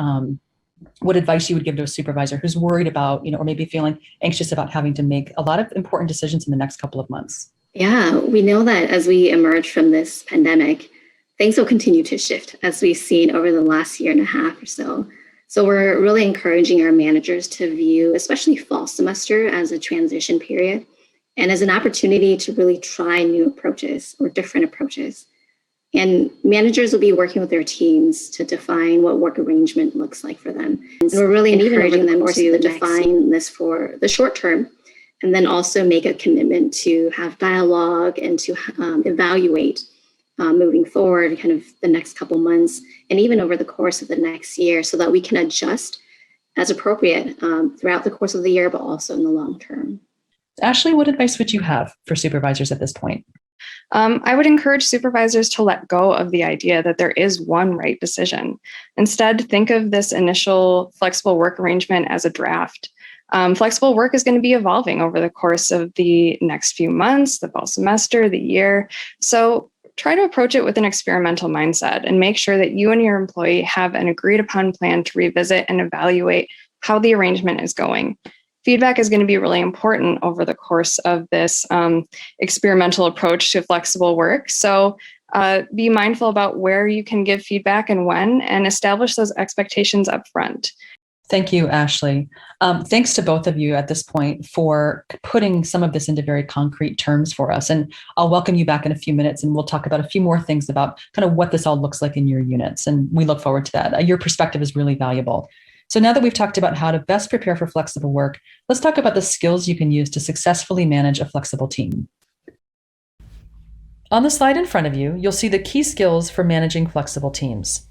what advice you would give to a supervisor who's worried about, or maybe feeling anxious about having to make a lot of important decisions in the next couple of months? Yeah, we know that as we emerge from this pandemic, things will continue to shift as we've seen over the last year and a half or so. So we're really encouraging our managers to view, especially fall semester, as a transition period and as an opportunity to really try new approaches or different approaches. And managers will be working with their teams to define what work arrangement looks like for them. And we're really encouraging them to define this for the short term, and then also make a commitment to have dialogue and to evaluate moving forward, kind of the next couple months, and even over the course of the next year, so that we can adjust as appropriate throughout the course of the year, but also in the long term. Ashley, what advice would you have for supervisors at this point? I would encourage supervisors to let go of the idea that there is one right decision. Instead, think of this initial flexible work arrangement as a draft. Flexible work is going to be evolving over the course of the next few months, the fall semester, the year. So try to approach it with an experimental mindset and make sure that you and your employee have an agreed upon plan to revisit and evaluate how the arrangement is going. Feedback is going to be really important over the course of this experimental approach to flexible work. So be mindful about where you can give feedback and when, and establish those expectations up front. Thank you, Ashley. Thanks to both of you at this point for putting some of this into very concrete terms for us. And I'll welcome you back in a few minutes, and we'll talk about a few more things about kind of what this all looks like in your units. And we look forward to that. Your perspective is really valuable. So now that we've talked about how to best prepare for flexible work, let's talk about the skills you can use to successfully manage a flexible team. On the slide in front of you, you'll see the key skills for managing flexible teams.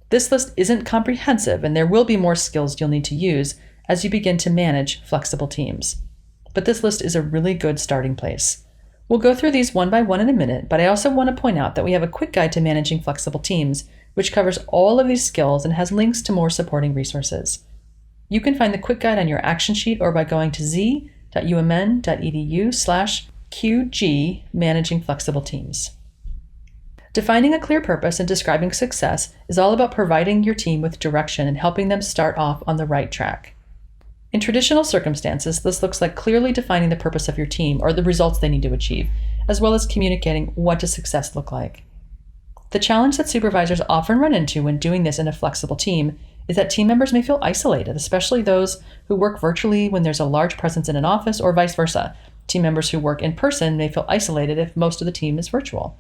This list isn't comprehensive, and there will be more skills you'll need to use as you begin to manage flexible teams. But this list is a really good starting place. We'll go through these one by one in a minute, but I also want to point out that we have a quick guide to managing flexible teams, which covers all of these skills and has links to more supporting resources. You can find the quick guide on your action sheet or by going to z.umn.edu/QG Managing Flexible Teams. Defining a clear purpose and describing success is all about providing your team with direction and helping them start off on the right track. In traditional circumstances, this looks like clearly defining the purpose of your team or the results they need to achieve, as well as communicating what does success look like. The challenge that supervisors often run into when doing this in a flexible team is that team members may feel isolated, especially those who work virtually when there's a large presence in an office, or vice versa. Team members who work in person may feel isolated if most of the team is virtual.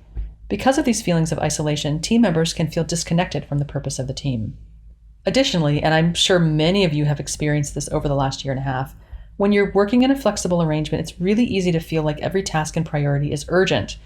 Because of these feelings of isolation, team members can feel disconnected from the purpose of the team. Additionally, and I'm sure many of you have experienced this over the last year and a half, when you're working in a flexible arrangement, it's really easy to feel like every task and priority is urgent,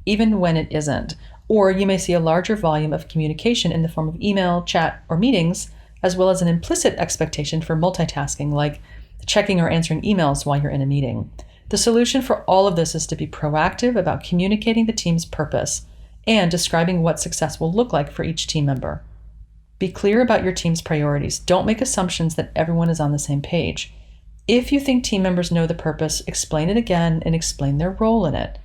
even when it isn't. Or you may see a larger volume of communication in the form of email, chat, or meetings, as well as an implicit expectation for multitasking, like checking or answering emails while you're in a meeting. The solution for all of this is to be proactive about communicating the team's purpose and describing what success will look like for each team member. Be clear about your team's priorities. Don't make assumptions that everyone is on the same page. If you think team members know the purpose, explain it again and explain their role in it.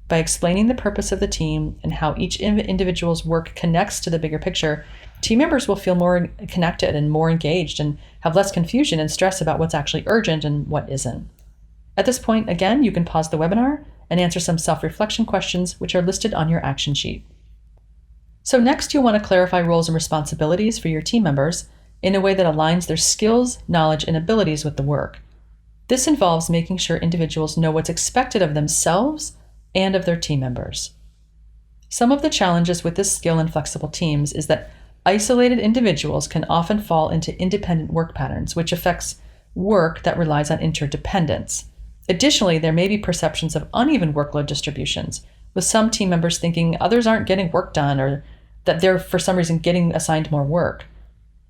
By explaining the purpose of the team and how each individual's work connects to the bigger picture, team members will feel more connected and more engaged and have less confusion and stress about what's actually urgent and what isn't. At this point, again, you can pause the webinar and answer some self-reflection questions, which are listed on your action sheet. So next, you'll want to clarify roles and responsibilities for your team members in a way that aligns their skills, knowledge, and abilities with the work. This involves making sure individuals know what's expected of themselves and of their team members. Some of the challenges with this skill in flexible teams is that isolated individuals can often fall into independent work patterns, which affects work that relies on interdependence. Additionally, there may be perceptions of uneven workload distributions, with some team members thinking others aren't getting work done or that they're for some reason getting assigned more work.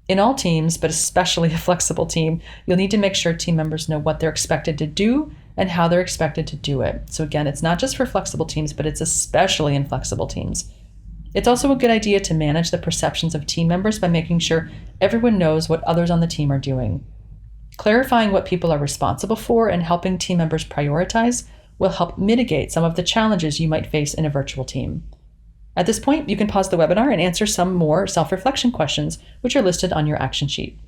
In all teams, but especially a flexible team, you'll need to make sure team members know what they're expected to do and how they're expected to do it. So again, it's not just for flexible teams, but it's especially in flexible teams. It's also a good idea to manage the perceptions of team members by making sure everyone knows what others on the team are doing. Clarifying what people are responsible for and helping team members prioritize will help mitigate some of the challenges you might face in a virtual team. At this point, you can pause the webinar and answer some more self-reflection questions, which are listed on your action sheet.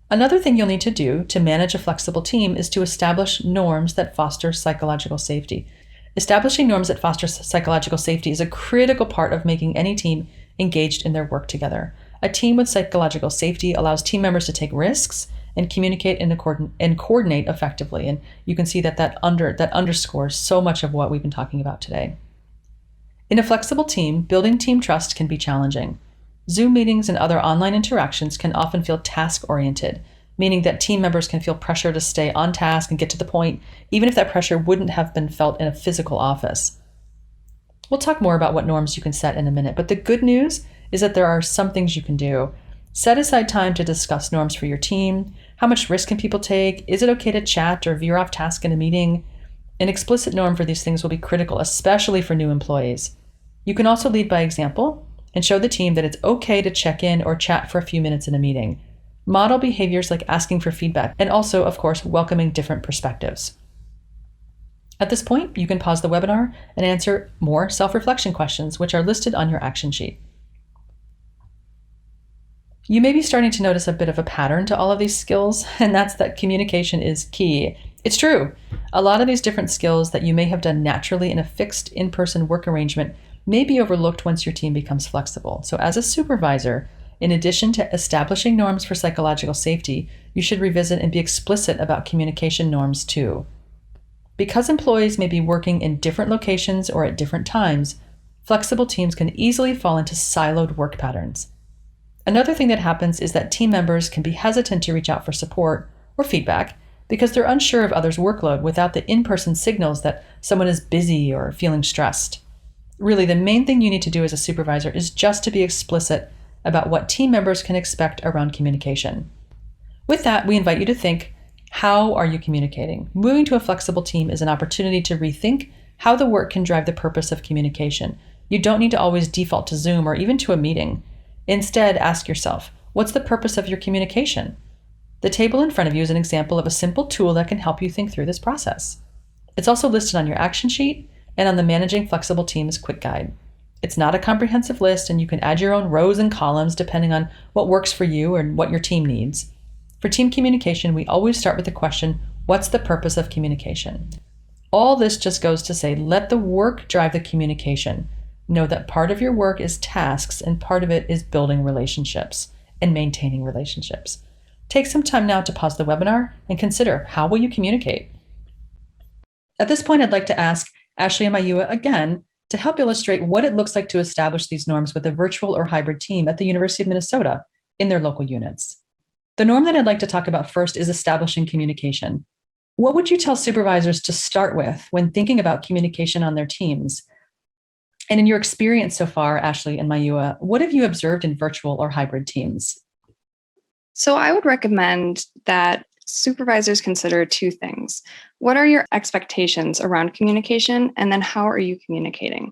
Another thing you'll need to do to manage a flexible team is to establish norms that foster psychological safety. Establishing norms that foster psychological safety is a critical part of making any team engaged in their work together. A team with psychological safety allows team members to take risks and communicate and coordinate effectively. And you can see that underscores so much of what we've been talking about today. In a flexible team, building team trust can be challenging. Zoom meetings and other online interactions can often feel task-oriented, meaning that team members can feel pressure to stay on task and get to the point, even if that pressure wouldn't have been felt in a physical office. We'll talk more about what norms you can set in a minute, but the good news is that there are some things you can do. Set aside time to discuss norms for your team. How much risk can people take? Is it okay to chat or veer off task in a meeting? An explicit norm for these things will be critical, especially for new employees. You can also lead by example and show the team that it's okay to check in or chat for a few minutes in a meeting. Model behaviors like asking for feedback and also, of course, welcoming different perspectives. At this point, you can pause the webinar and answer more self-reflection questions, which are listed on your action sheet. You may be starting to notice a bit of a pattern to all of these skills, and that's that communication is key. It's true. A lot of these different skills that you may have done naturally in a fixed in-person work arrangement may be overlooked once your team becomes flexible. So as a supervisor, in addition to establishing norms for psychological safety, you should revisit and be explicit about communication norms too. Because employees may be working in different locations or at different times, flexible teams can easily fall into siloed work patterns. Another thing that happens is that team members can be hesitant to reach out for support or feedback because they're unsure of others' workload without the in-person signals that someone is busy or feeling stressed. Really, the main thing you need to do as a supervisor is just to be explicit about what team members can expect around communication. With that, we invite you to think, how are you communicating? Moving to a flexible team is an opportunity to rethink how the work can drive the purpose of communication. You don't need to always default to Zoom or even to a meeting. Instead, ask yourself, what's the purpose of your communication? The table in front of you is an example of a simple tool that can help you think through this process. It's also listed on your action sheet and on the Managing Flexible Teams quick guide. It's not a comprehensive list, and you can add your own rows and columns depending on what works for you and what your team needs. For team communication, we always start with the question, what's the purpose of communication? All this just goes to say, let the work drive the communication. Know that part of your work is tasks and part of it is building relationships and maintaining relationships. Take some time now to pause the webinar and consider, how will you communicate? At this point, I'd like to ask Ashley and Mayua again to help illustrate what it looks like to establish these norms with a virtual or hybrid team at the University of Minnesota in their local units. The norm that I'd like to talk about first is establishing communication. What would you tell supervisors to start with when thinking about communication on their teams? And in your experience so far, Ashley and Mayua, what have you observed in virtual or hybrid teams? So I would recommend that supervisors consider two things. What are your expectations around communication? And then how are you communicating?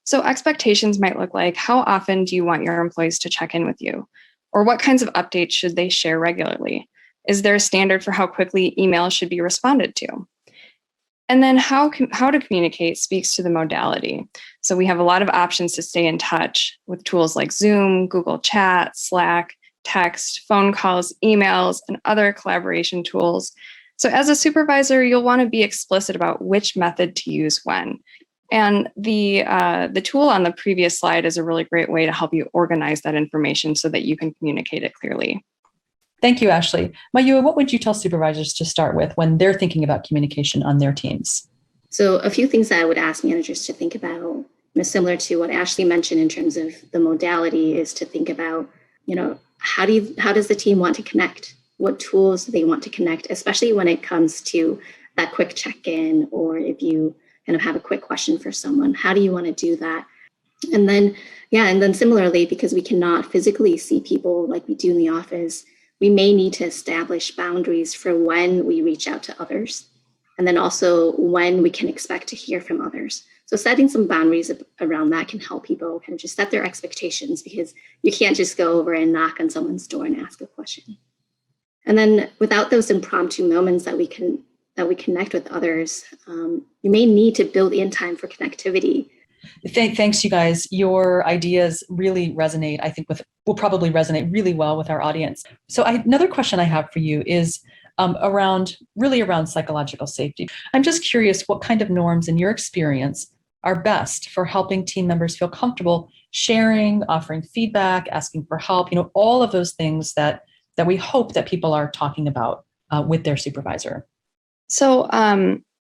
So expectations might look like, how often do you want your employees to check in with you? Or what kinds of updates should they share regularly? Is there a standard for how quickly emails should be responded to? And then how to communicate speaks to the modality. So we have a lot of options to stay in touch with tools like Zoom, Google Chat, Slack, text, phone calls, emails, and other collaboration tools. So as a supervisor, you'll want to be explicit about which method to use when. And the tool on the previous slide is a really great way to help you organize that information so that you can communicate it clearly. Thank you, Ashley. Mayua, what would you tell supervisors to start with when they're thinking about communication on their teams? So a few things that I would ask managers to think about, similar to what Ashley mentioned in terms of the modality, is to think about, how does the team want to connect? What tools do they want to connect, especially when it comes to that quick check-in, or if you kind of have a quick question for someone, how do you want to do that? And then similarly, because we cannot physically see people like we do in the office, we may need to establish boundaries for when we reach out to others, and then also when we can expect to hear from others. So setting some boundaries around that can help people kind of just set their expectations, because you can't just go over and knock on someone's door and ask a question. And then without those impromptu moments that we connect with others, you may need to build in time for connectivity. Thanks, you guys. Your ideas really resonate, I think, will probably resonate really well with our audience. So another question I have for you is around psychological safety. I'm just curious what kind of norms in your experience are best for helping team members feel comfortable sharing, offering feedback, asking for help, all of those things that we hope that people are talking about with their supervisor. So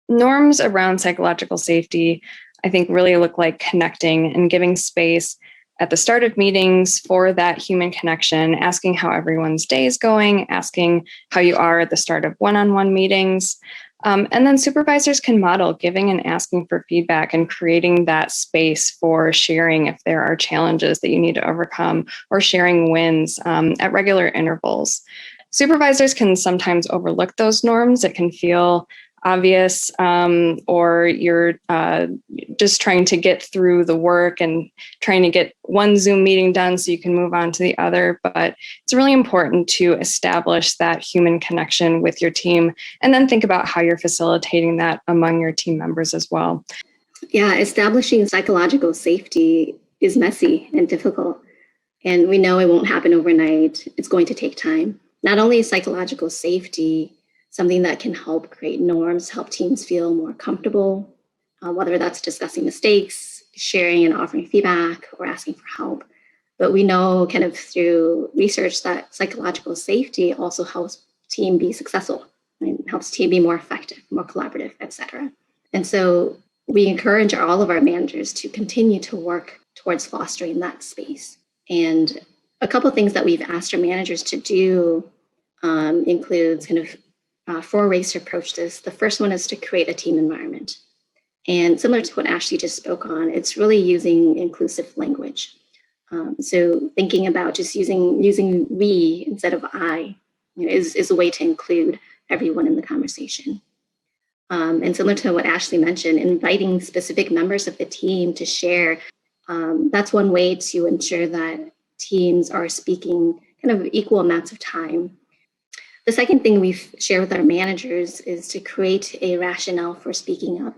norms around psychological safety I think really look like connecting and giving space at the start of meetings for that human connection, asking how everyone's day is going, asking how you are at the start of one-on-one meetings. And then supervisors can model giving and asking for feedback and creating that space for sharing if there are challenges that you need to overcome, or sharing wins at regular intervals. Supervisors can sometimes overlook those norms. It can feel obvious, or you're just trying to get through the work and trying to get one Zoom meeting done so you can move on to the other. But it's really important to establish that human connection with your team, and then think about how you're facilitating that among your team members as well. Yeah, establishing psychological safety is messy and difficult. And we know it won't happen overnight. It's going to take time. Not only is psychological safety something that can help create norms, help teams feel more comfortable, whether that's discussing mistakes, sharing and offering feedback, or asking for help. But we know kind of through research that psychological safety also helps team be successful, and helps team be more effective, more collaborative, et cetera. And so we encourage all of our managers to continue to work towards fostering that space. And a couple of things that we've asked our managers to do includes kind of 4 ways to approach this. The first one is to create a team environment. And similar to what Ashley just spoke on, it's really using inclusive language. So thinking about just using we instead of I, is a way to include everyone in the conversation. And similar to what Ashley mentioned, inviting specific members of the team to share, that's one way to ensure that teams are speaking kind of equal amounts of time. The second thing we've shared with our managers is to create a rationale for speaking up.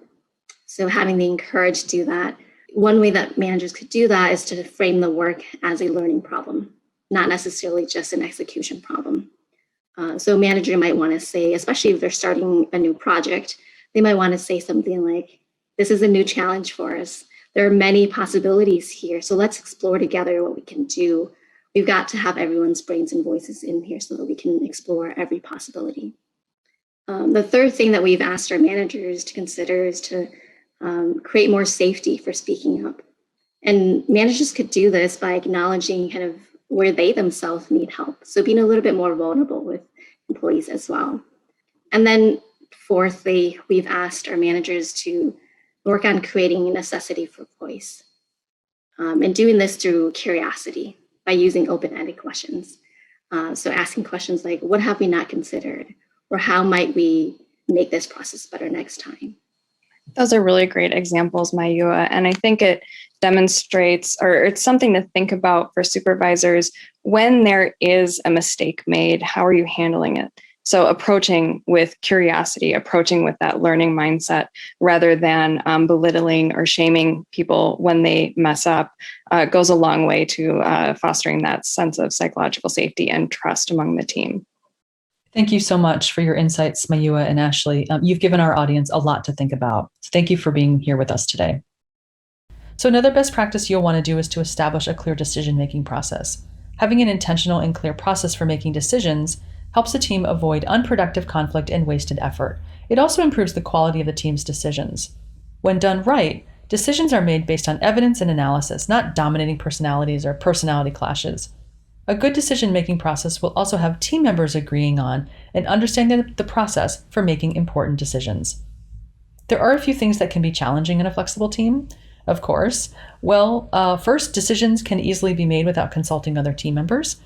So having the courage to do that. One way that managers could do that is to frame the work as a learning problem, not necessarily just an execution problem. So a manager might want to say, especially if they're starting a new project, they might want to say something like, this is a new challenge for us. There are many possibilities here. So let's explore together what we can do. We've got to have everyone's brains and voices in here so that we can explore every possibility. The third thing that we've asked our managers to consider is to create more safety for speaking up. And managers could do this by acknowledging kind of where they themselves need help. So being a little bit more vulnerable with employees as well. And then fourthly, we've asked our managers to work on creating a necessity for voice. And doing this through curiosity, by using open-ended questions. So asking questions like, what have we not considered? Or how might we make this process better next time? Those are really great examples, Mayua. And I think it demonstrates, or it's something to think about for supervisors when there is a mistake made. How are you handling it? So approaching with curiosity, approaching with that learning mindset, rather than belittling or shaming people when they mess up, goes a long way to fostering that sense of psychological safety and trust among the team. Thank you so much for your insights, Mayua and Ashley. You've given our audience a lot to think about. Thank you for being here with us today. So another best practice you'll want to do is to establish a clear decision-making process. Having an intentional and clear process for making decisions helps the team avoid unproductive conflict and wasted effort. It also improves the quality of the team's decisions. When done right, decisions are made based on evidence and analysis, not dominating personalities or personality clashes. A good decision-making process will also have team members agreeing on and understanding the process for making important decisions. There are a few things that can be challenging in a flexible team, of course. Well, first, decisions can easily be made without consulting other team members.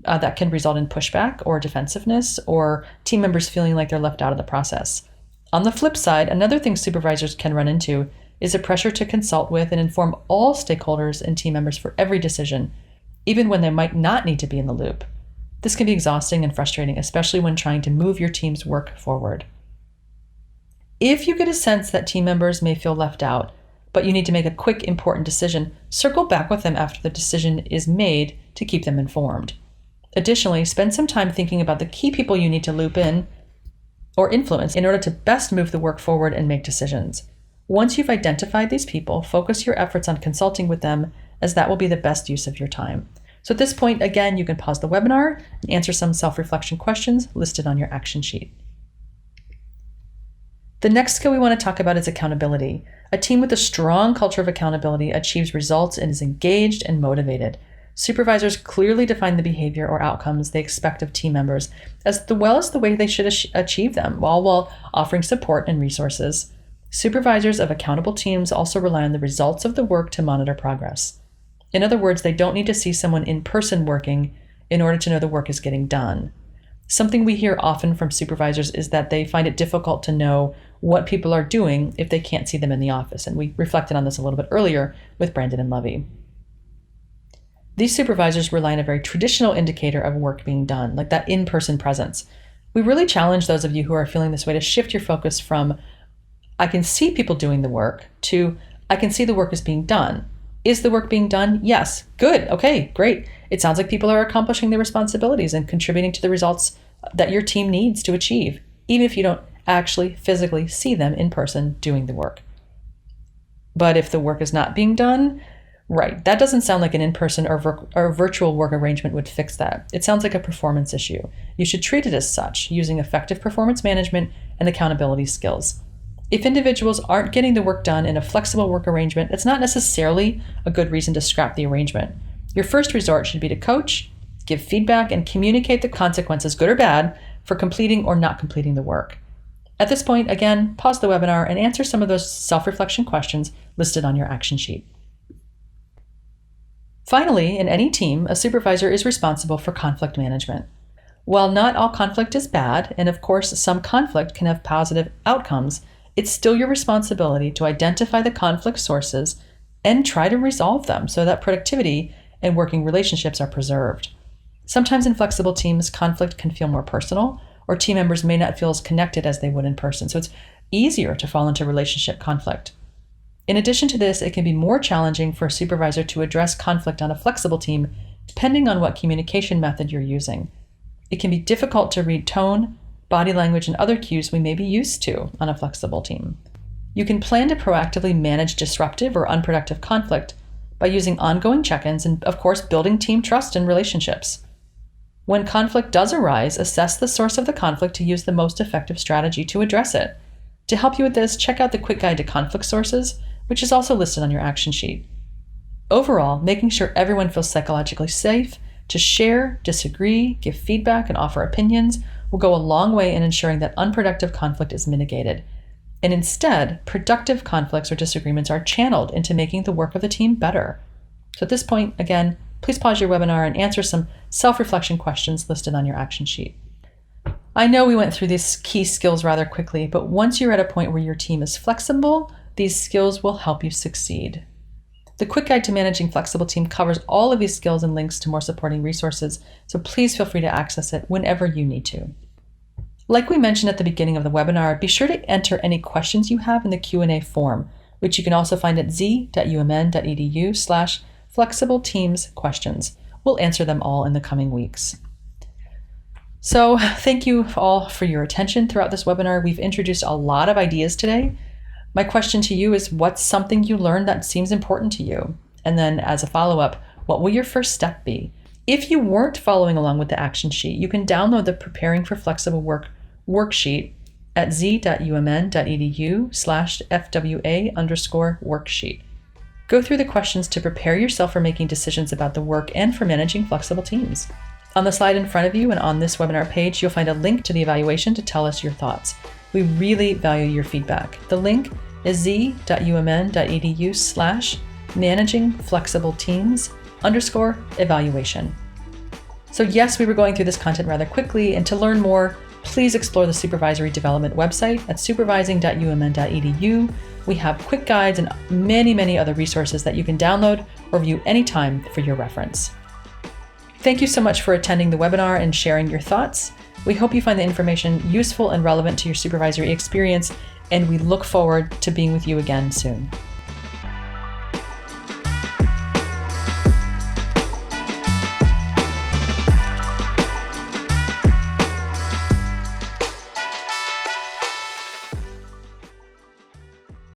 That can result in pushback or defensiveness, or team members feeling like they're left out of the process. On the flip side, another thing supervisors can run into is a pressure to consult with and inform all stakeholders and team members for every decision, even when they might not need to be in the loop. This can be exhausting and frustrating, especially when trying to move your team's work forward. If you get a sense that team members may feel left out, but you need to make a quick, important decision, circle back with them after the decision is made to keep them informed. Additionally, spend some time thinking about the key people you need to loop in or influence in order to best move the work forward and make decisions. Once you've identified these people, focus your efforts on consulting with them, as that will be the best use of your time. So at this point, again, you can pause the webinar and answer some self-reflection questions listed on your action sheet. The next skill we want to talk about is accountability. A team with a strong culture of accountability achieves results and is engaged and motivated. Supervisors clearly define the behavior or outcomes they expect of team members, as well as the way they should achieve them, while offering support and resources. Supervisors of accountable teams also rely on the results of the work to monitor progress. In other words, they don't need to see someone in person working in order to know the work is getting done. Something we hear often from supervisors is that they find it difficult to know what people are doing if they can't see them in the office, and we reflected on this a little bit earlier with Brandon and Lovey. These supervisors rely on a very traditional indicator of work being done, like that in-person presence. We really challenge those of you who are feeling this way to shift your focus from, I can see people doing the work, to, I can see the work is being done. Is the work being done? Yes. Good. Okay, great. It sounds like people are accomplishing their responsibilities and contributing to the results that your team needs to achieve, even if you don't actually physically see them in person doing the work. But if the work is not being done, right, that doesn't sound like an in-person or virtual work arrangement would fix that. It sounds like a performance issue. You should treat it as such, using effective performance management and accountability skills. If individuals aren't getting the work done in a flexible work arrangement, it's not necessarily a good reason to scrap the arrangement. Your first resort should be to coach, give feedback, and communicate the consequences, good or bad, for completing or not completing the work. At this point, again, pause the webinar and answer some of those self-reflection questions listed on your action sheet. Finally, in any team, a supervisor is responsible for conflict management. While not all conflict is bad, and of course some conflict can have positive outcomes, it's still your responsibility to identify the conflict sources and try to resolve them so that productivity and working relationships are preserved. Sometimes in flexible teams, conflict can feel more personal, or team members may not feel as connected as they would in person, so it's easier to fall into relationship conflict. In addition to this, it can be more challenging for a supervisor to address conflict on a flexible team, depending on what communication method you're using. It can be difficult to read tone, body language, and other cues we may be used to on a flexible team. You can plan to proactively manage disruptive or unproductive conflict by using ongoing check-ins and, of course, building team trust and relationships. When conflict does arise, assess the source of the conflict to use the most effective strategy to address it. To help you with this, check out the quick guide to conflict sources, which is also listed on your action sheet. Overall, making sure everyone feels psychologically safe to share, disagree, give feedback, and offer opinions will go a long way in ensuring that unproductive conflict is mitigated. And instead, productive conflicts or disagreements are channeled into making the work of the team better. So at this point, again, please pause your webinar and answer some self-reflection questions listed on your action sheet. I know we went through these key skills rather quickly, but once you're at a point where your team is flexible, these skills will help you succeed. The quick guide to managing flexible team covers all of these skills and links to more supporting resources, so please feel free to access it whenever you need to. Like we mentioned at the beginning of the webinar, be sure to enter any questions you have in the Q&A form, which you can also find at z.umn.edu/flexible-teams-questions. We'll answer them all in the coming weeks. So thank you all for your attention throughout this webinar. We've introduced a lot of ideas today. My question to you is, what's something you learned that seems important to you? And then as a follow-up, what will your first step be? If you weren't following along with the action sheet, you can download the Preparing for Flexible Work worksheet at z.umn.edu/FWA_worksheet. Go through the questions to prepare yourself for making decisions about the work and for managing flexible teams. On the slide in front of you and on this webinar page, you'll find a link to the evaluation to tell us your thoughts. We really value your feedback. The link is z.umn.edu/managingflexible-teams_evaluation. So yes, we were going through this content rather quickly, and to learn more, please explore the Supervisory Development website at supervising.umn.edu. We have quick guides and many, many other resources that you can download or view anytime for your reference. Thank you so much for attending the webinar and sharing your thoughts. We hope you find the information useful and relevant to your supervisory experience, and we look forward to being with you again soon.